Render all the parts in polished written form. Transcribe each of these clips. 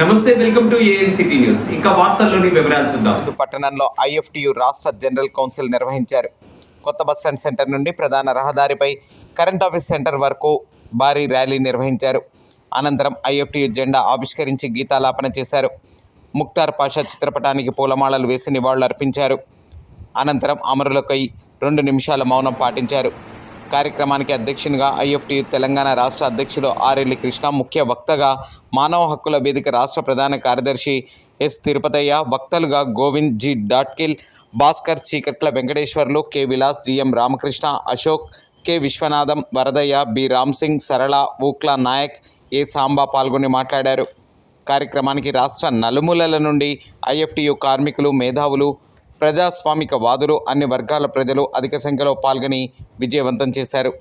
నమస్తే, welcome to ANCT news. ఇక వార్తల్లోని వివరాలు చూద్దాం. పట్టణంలో ఐఎఫ్టియు రాష్ట్ర జనరల్ కౌన్సిల్ నిర్వహించారు. కొత్త బస్టాండ్ సెంటర్ నుండి ప్రధాన రహదారిపై కరెంట్ ఆఫీస్ సెంటర్ వరకు భారీ ర్యాలీ నిర్వహించారు. అనంతరం ఐఎఫ్టియు జెండా ఆవిష్కరించి గీతాలాపన చేశారు. ముక్తార్ పాషా చిత్రపటానికి పూలమాలలు వేసి నివాళులర్పించారు. అనంతరం అమరులకై 2 నిమిషాల మౌనం పాటించారు. కార్యక్రమానికి అధ్యక్షునిగా ఐఎఫ్టియు తెలంగాణ రాష్ట్ర అధ్యక్షుడు ఆరెల్లి కృష్ణ, ముఖ్య వక్తగా మానవ హక్కుల వేదిక రాష్ట్ర ప్రధాన కార్యదర్శి ఎస్ తిరుపతయ్య, వక్తలుగా గోవింద్ జి డాట్కిల్, Bhaskar, Cheekatla Venkateswarlu, K Vilas, GM Ramakrishna, Ashok, K Viswanatham, Varadayya, B Ramsingh, Sarala, ఊక్లా నాయక్, ఏ సాంబా పాల్గొని మాట్లాడారు. కార్యక్రమానికి రాష్ట్ర నలుమూలల నుండి ఐఎఫ్టియు కార్మికులు, మేధావులు, ప్రజాస్వామిక వాదులు, అన్ని వర్గాల ప్రజలు అధిక సంఖ్యలో పాల్గొని విజయవంతం చేశారు.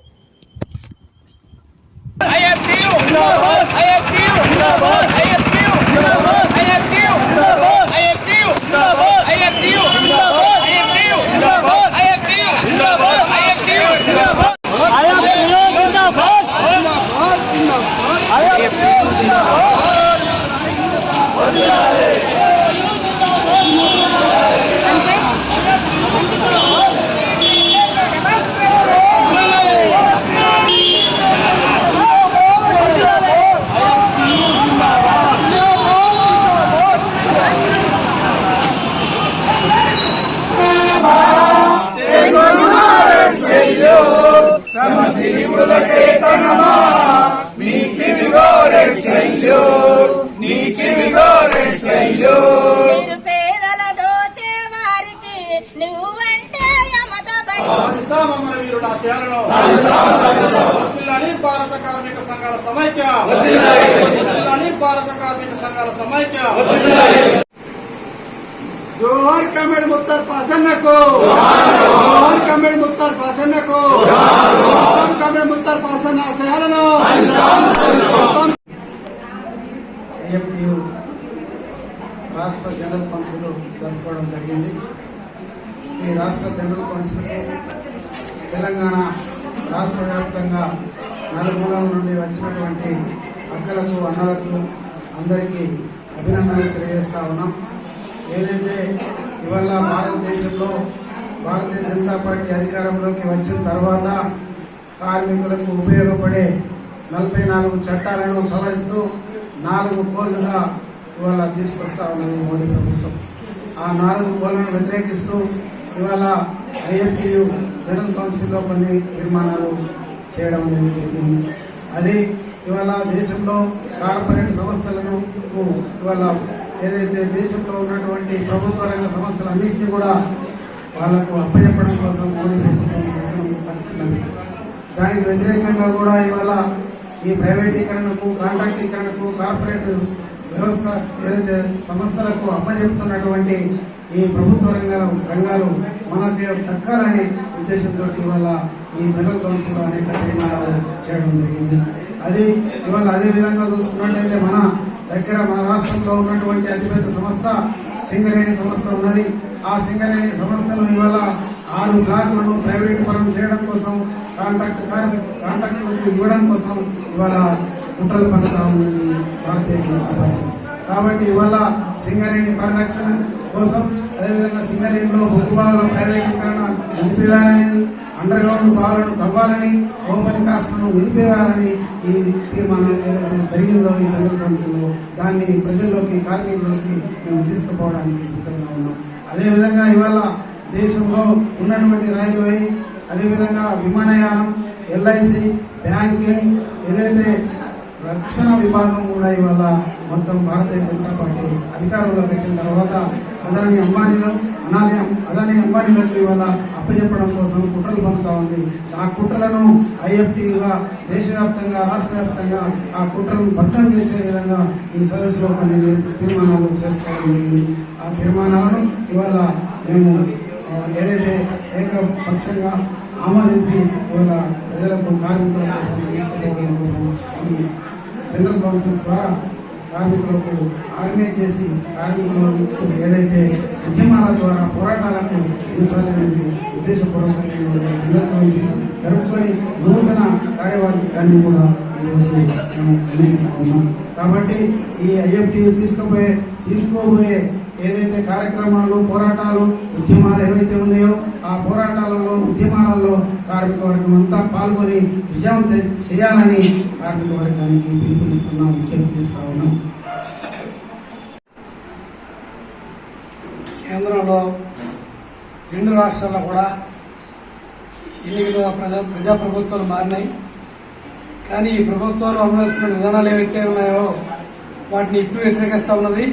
భారత కార్మిక సంఘాల సమైక్య, భారత కార్మిక సంఘాల సమైక్య. జోహార్ కమేడ్ ముక్తార్ పాసన్నకు, జోహార్ కమేడ్ ముక్తార్ పాసన్నకు, కమేడ్ ముక్తార్ పాసన్న ఆశయాలను ఐఎఫ్టియు రాష్ట్ర జనరల్ కౌన్సిల్ జరుపుకోవడం జరిగింది. ఈ రాష్ట్ర జనరల్ కౌన్సిల్ తెలంగాణ రాష్ట్ర వ్యాప్తంగా నలుమూలల నుండి వచ్చినటువంటి అక్కలకు, అన్నలకు అందరికీ అభినందనలు తెలియజేస్తా ఉన్నాం. ఏదైతే ఇవాళ భారతదేశంలో భారతీయ జనతా పార్టీ అధికారంలోకి వచ్చిన తర్వాత కార్మికులకు ఉపయోగపడే 44 చట్టాలను సవరిస్తూ 4 కోళ్లుగా ఇవాళ తీసుకొస్తా ఉన్నది మోదీ ప్రభుత్వం. ఆ 4 కోళ్లను వ్యతిరేకిస్తూ ఇవాళ ఐఎఫ్టియు జనరల్ కౌన్సిల్లో కొన్ని తీర్మానాలు చేయడం జరిగింది. అది ఇవాళ దేశంలో కార్పొరేట్ సంస్థలను ఇవాళ ఏదైతే దేశంలో ఉన్నటువంటి ప్రభుత్వ రంగ సంస్థలన్నింటినీ కూడా వాళ్లకు అప్పచెప్పడం కోసం మోడీ ప్రభుత్వం దానికి వ్యతిరేకంగా కూడా ఇవాళ ఈ ప్రైవేటీకరణకు, కాంట్రాక్టీకరణకు, కార్పొరేట్ వ్యవస్థ ఏదైతే సంస్థలకు అప్పచెప్తున్నటువంటి ఈ ప్రభుత్వ రంగాలు మనకి దక్కాలనే ఉద్దేశంతో ఇవాళ ఈ జనరల్ కౌన్సిల్ అనేక తీర్మానాలు చేయడం జరిగింది. అది ఇవాళ అదే విధంగా చూసుకున్నట్లయితే మన దగ్గర మన రాష్ట్రంలో ఉన్నటువంటి అతిపెద్ద సంస్థ సింగరేణి సంస్థ ఉన్నది. ఆ సింగరేణి సంస్థను ఇవాళ 6 కార్లను ప్రైవేటు పరం చేయడం కోసం, కాంట్రాక్టులకు ఇవ్వడం కోసం ఇవాళ కుట్రలు పడుతూ ఉన్నది భారతీయ జనతా పార్టీ. కాబట్టి ఇవాళ సింగరేణి పరిరక్షణ కోసం, అదేవిధంగా సింగరేణిలో బొగ్గు బావుల ప్రైవేటీకరణ నిలిపివేయాలని, అండర్ గ్రౌండ్ బావులను తవ్వాలని, ఓపెన్ కాస్ట్లను నిలిపివేయాలని ఈ తీర్మానం ఏదైతే జరిగిందో ఈ జనరల్ కౌన్సిల్లో దాన్ని ప్రజల్లోకి, కార్మికులకి మేము తీసుకుపోవడానికి సిద్ధంగా ఉన్నాం. అదేవిధంగా ఇవాళ దేశంలో ఉన్నటువంటి రైల్వే, అదేవిధంగా విమానయానం, ఎల్ఐసి, బ్యాంకింగ్, ఏదైతే రక్షణ విభాగం కూడా ఇవాళ మొత్తం భారతీయ జనతా పార్టీ అధికారంలోకి వచ్చిన తర్వాత అదానీ అంబానీలకు ఇవాళ అప్పచెప్పడం కోసం కుట్రలు పడుతూ ఉంది. ఆ కుట్రలను ఐఎఫ్టిగా దేశవ్యాప్తంగా, రాష్ట్ర వ్యాప్తంగా ఆ కుట్రలను భద్రం చేసే విధంగా ఈ సదస్సులో కొన్ని తీర్మానాలు చేసుకోవడం జరిగింది. ఆ తీర్మానాలను ఇవాళ మేము ఏదైతే ఏకపక్షంగా ఆమోదించి ఇవాళ ప్రజలకు, కార్మికుల కోసం తీసుకోవడం కోసం ఈ జనరల్ కౌన్సిల్ ద్వారా కార్మికులకు ఆర్గనైజ్ చేసి కార్మికులకు ఏదైతే ఉద్యమాల ద్వారా, పోరాటాలకు అందించాలనేది ఉద్దేశపూర్వకంగా జరుపుకొని నూతన కార్యవర్గాన్ని కూడా ఈరోజు మేము ఉన్నాం. కాబట్టి ఈ ఐఎఫ్టీ తీసుకోబోయే ఏదైతే కార్యక్రమాలు, పోరాటాలు, ఉద్యమాలు ఏవైతే ఉన్నాయో ఆ పోరాటాలలో, ఉద్యమాలలో కార్మిక వర్గం అంతా పాల్గొని విజయం చేయాలని కార్మిక వర్గానికి పిలుపునిస్తున్నాం, విజ్ఞప్తి చేస్తా ఉన్నాం. కేంద్రంలో 2 రాష్ట్రాల్లో కూడా ఎన్నికల ప్రజాప్రభుత్వాలు మారినాయి. కానీ ఈ ప్రభుత్వాలు అమలుస్తున్న విధానాలు ఏవైతే ఉన్నాయో వాటిని ఇప్పుడు వ్యతిరేకిస్తూ ఉన్నది.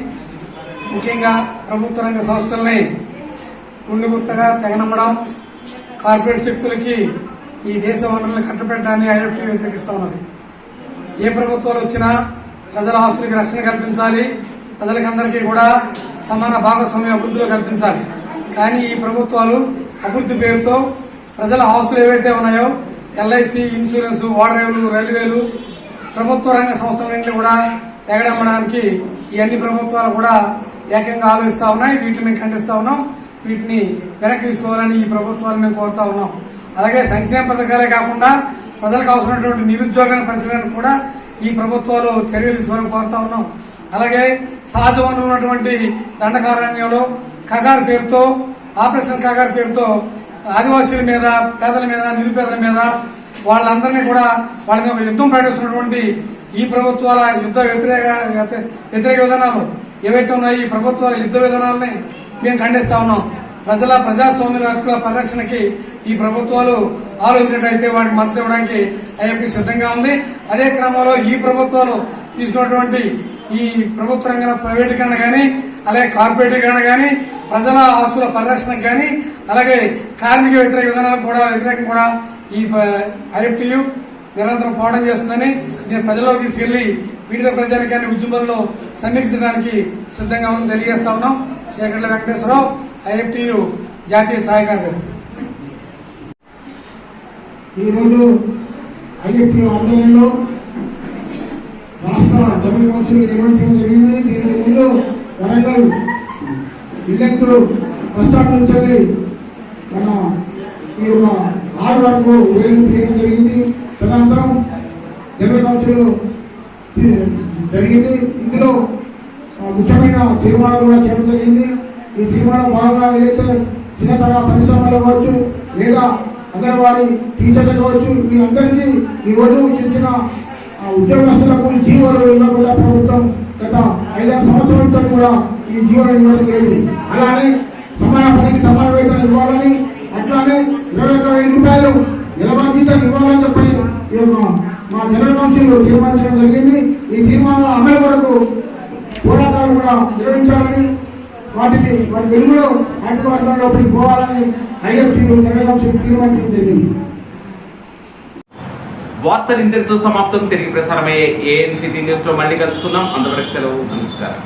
ముఖ్యంగా ప్రభుత్వ రంగ సంస్థల్ని గుండెగుత్తగా తెగనమ్మడం, కార్పొరేట్ శక్తులకి ఈ దేశ వనరులను కట్టబెట్టడాన్ని ఐఎఫ్టీ వ్యతిరేకిస్తూ ఉన్నది. ఏ ప్రభుత్వాలు వచ్చినా ప్రజల ఆస్తులకి రక్షణ కల్పించాలి, ప్రజలకందరికీ కూడా సమాన భాగస్వామ్య అభివృద్ధిలో కల్పించాలి. కానీ ఈ ప్రభుత్వాలు అభివృద్ధి పేరుతో ప్రజల ఆస్తులు ఏవైతే ఉన్నాయో ఎల్ఐసి, ఇన్సూరెన్స్, ఓడరేవులు, రైల్వేలు, ప్రభుత్వ రంగ సంస్థలన్నింటినీ కూడా తెగడమ్మడానికి ఈ అన్ని ప్రభుత్వాలు కూడా ఏకంగా ఆలోచిస్తా ఉన్నాయి. వీటిని ఖండిస్తా ఉన్నాం. వీటిని వెనక్కి తీసుకోవాలని ఈ ప్రభుత్వాన్ని మేము కోరుతా ఉన్నాం. అలాగే సంక్షేమ పథకాలే కాకుండా ప్రజలకు అవసరమైనటువంటి నిరుద్యోగాన్ని పరిచయానికి కూడా ఈ ప్రభుత్వాలు చర్యలు తీసుకోవాలని కోరుతా ఉన్నాం. అలాగే సహజ వనరులు ఉన్నటువంటి దండకారణ్యంలో కగారు పేరుతో, ఆపరేషన్ కగారు పేరుతో ఆదివాసీల మీద, పేదల మీద, నిరుపేదల మీద వాళ్ళందరినీ కూడా వాళ్ళ మీద యుద్ధం ప్రకటిస్తున్నటువంటి ఈ ప్రభుత్వాల యుద్ధ వ్యతిరేక విధానాలు ఏవైతే ఉన్నాయో ఈ ప్రభుత్వాల యుద్ధ విధానాలని మేము ఖండిస్తా ఉన్నాం. ప్రజాస్వామ్య హక్కుల పరిరక్షణకి ఈ ప్రభుత్వాలు ఆలోచించినట్లయితే వాటికి మద్దతు ఇవ్వడానికి ఐఎఫ్టీ సిద్ధంగా ఉంది. అదే క్రమంలో ఈ ప్రభుత్వాలు తీసుకున్నటువంటి ఈ ప్రభుత్వ రంగ ప్రైవేటీకరణ కానీ, అలాగే కార్పొరేటీకరణ కానీ, ప్రజల ఆస్తుల పరిరక్షణకు కానీ, అలాగే కార్మిక వ్యతిరేక విధానాలకు కూడా వ్యతిరేకం కూడా ఈ ఐఎఫ్టీయు నిరంతరం పోరాటం చేస్తుందని నేను ప్రజల్లోకి తీసుకెళ్లి పీడిత ప్రజానికాన్ని ఉద్యమంలో సన్నిహించడానికి సిద్ధంగా ఉందని తెలియజేస్తా ఉన్నాం. శేఖర్ల వెంకటేశ్వరరావు, ఐఎఫ్టీయు జాతీయ సహాయ కార్యదర్శి. ఈరోజు ఐఎఫ్టీ ఆధ్వర్యంలో రాష్ట్ర జనరల్ కౌన్సిల్ నిర్వహించడం జరిగింది. దీనికి ముందు వరంగల్ ఇల్లెక్టు బస్టాండ్ నుంచి మన ఈ యొక్క 6 వరకు ఊరేగింపు చేయడం జరిగింది. తదనంతరం జనరల్ కౌన్సిల్ జరిగింది. ఇందులో ముఖ్యమైన తీర్మానాలు కూడా చేయడం జరిగింది. ఈ తీర్మానం భాగంగా ఏదైతే చిన్నతర పరిశ్రమలు కావచ్చు, లేదా అంగన్వాడీ టీచర్లు కావచ్చు, వీళ్ళందరికీ ఈరోజు చిన్న చిన్న ఉద్యోగస్తులకు జీవోలు ఇవ్వకుండా ప్రభుత్వం గత 5-6 సంవత్సరాల నుంచి కూడా ఈ జీవోలు ఇవ్వడం లేదు. అలానే సమాన పనికి సమాన వేతనం ఇవ్వాలని, అట్లానే 21,000 రూపాయలు నిలబడి జీతం ఇవ్వాలని చెప్పి ఈ యొక్క మా జనరల్ కౌన్సిల్ తీర్మానించడం జరిగింది. ఈ తీర్మానాల అమలు కొరకు పోరాటాలు కూడా నిర్వహించాలని, వాటి వెలుగులో అటు వర్గాల్లోకి పోవాలని ఐఎఫ్టీ జనరల్ కౌన్సిల్ తీర్మానించడం జరిగింది. వార్తలు ఇంతటితో సమాప్తం. తిరిగి ప్రసారమయ్యే ఏఎన్సిటీ న్యూస్ లో మళ్ళీ కలుసుకుందాం. అంతవరకు సెలవు. నమస్కారం.